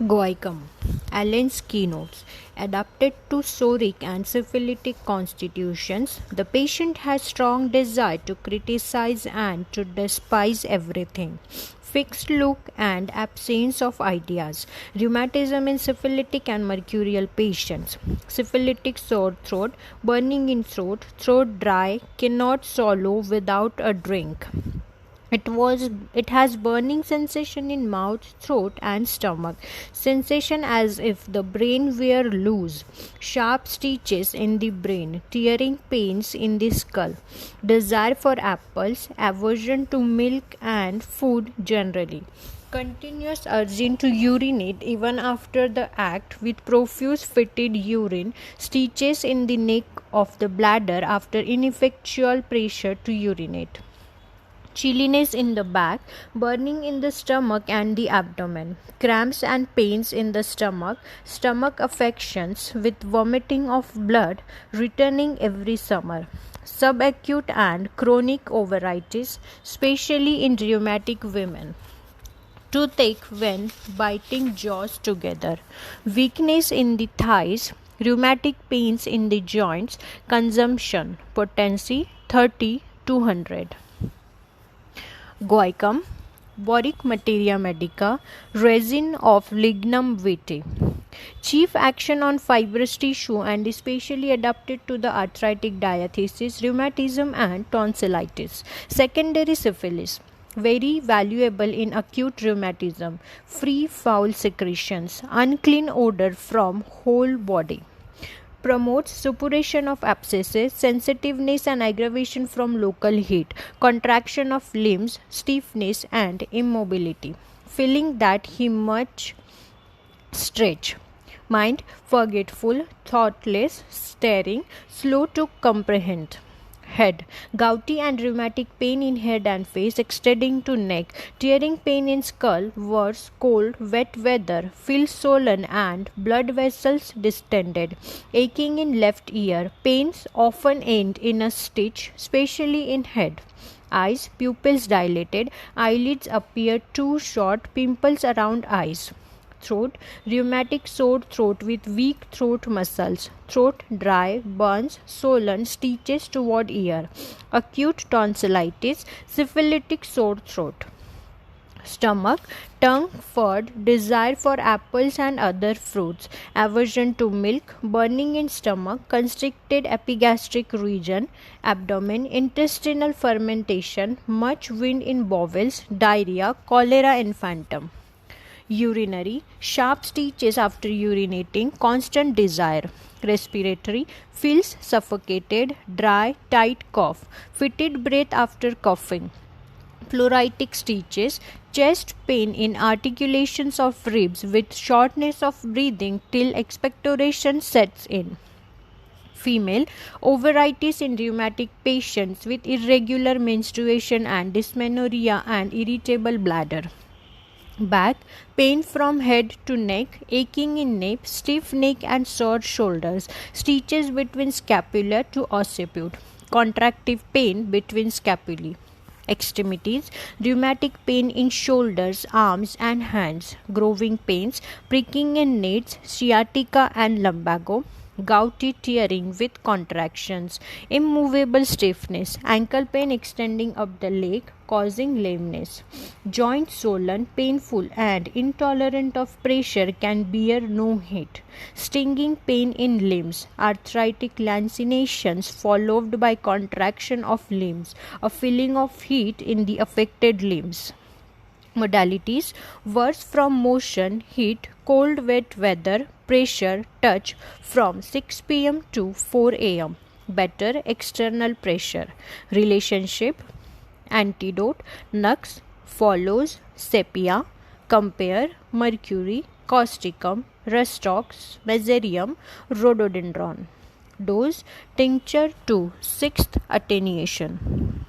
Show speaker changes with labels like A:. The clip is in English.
A: Guaiacum, Allen's keynotes. Adapted to psoriatic and syphilitic constitutions, the patient has strong desire to criticize and to despise everything. Fixed look and absence of ideas. Rheumatism in syphilitic and mercurial patients. Syphilitic sore throat, burning in throat, throat dry, cannot swallow without a drink. It has burning sensation in mouth, throat and stomach. Sensation as if the brain were loose. Sharp stitches in the brain. Tearing pains in the skull. Desire for apples. Aversion to milk and food generally. Continuous urging to urinate even after the act with profuse fetid urine. Stitches in the neck of the bladder after ineffectual pressure to urinate. Chilliness in the back, burning in the stomach and the abdomen, cramps and pains in the stomach, stomach affections with vomiting of blood returning every summer, subacute and chronic ovaritis, especially in rheumatic women. Toothache when biting jaws together, weakness in the thighs, rheumatic pains in the joints, consumption, potency 30-200. Guaiacum, Homeopathic Materia Medica, resin of Lignum vitae. Chief action on fibrous tissue and especially adapted to the arthritic diathesis, rheumatism and tonsillitis. Secondary syphilis. Very valuable in acute rheumatism. Free foul secretions. Unclean odor from whole body. Promotes suppuration of abscesses, sensitiveness and aggravation from local heat, contraction of limbs, stiffness and immobility. Feeling that he much stretch. Mind forgetful, thoughtless, staring, slow to comprehend. Head, gouty and rheumatic pain in head and face extending to neck, tearing pain in skull, worse, cold, wet weather, feels swollen and blood vessels distended, aching in left ear, pains often end in a stitch, especially in head. Eyes, pupils dilated, eyelids appear too short, pimples around eyes. Throat, rheumatic sore throat with weak throat muscles, throat dry, burns, swollen, stitches toward ear, acute tonsillitis, syphilitic sore throat. Stomach, tongue furred, desire for apples and other fruits, aversion to milk, burning in stomach, constricted epigastric region, abdomen, intestinal fermentation, much wind in bowels, diarrhea, cholera infantum. Urinary, sharp stitches after urinating, constant desire. Respiratory, feels suffocated, dry, tight cough, fetid breath after coughing. Pleuritic stitches, chest pain in articulations of ribs with shortness of breathing till expectoration sets in. Female, ovaritis in rheumatic patients with irregular menstruation and dysmenorrhea and irritable bladder. Back, pain from head to neck, aching in nape, stiff neck and sore shoulders, stitches between scapula to occiput, contractive pain between scapulae. Extremities, rheumatic pain in shoulders, arms and hands, growing pains, pricking in nates, sciatica and lumbago, gouty tearing with contractions, immovable stiffness, ankle pain extending up the leg, causing lameness. Joint swollen, painful and intolerant of pressure, can bear no heat. Stinging pain in limbs, arthritic lancinations followed by contraction of limbs, a feeling of heat in the affected limbs. Modalities, worse from motion, heat, cold wet weather, pressure, touch from 6 p.m. to 4 a.m. Better external pressure. Relationship, antidote, nux, follows, sepia, compare, mercury, causticum, rustox, meserium, rhododendron. Dose, tincture to 6th attenuation.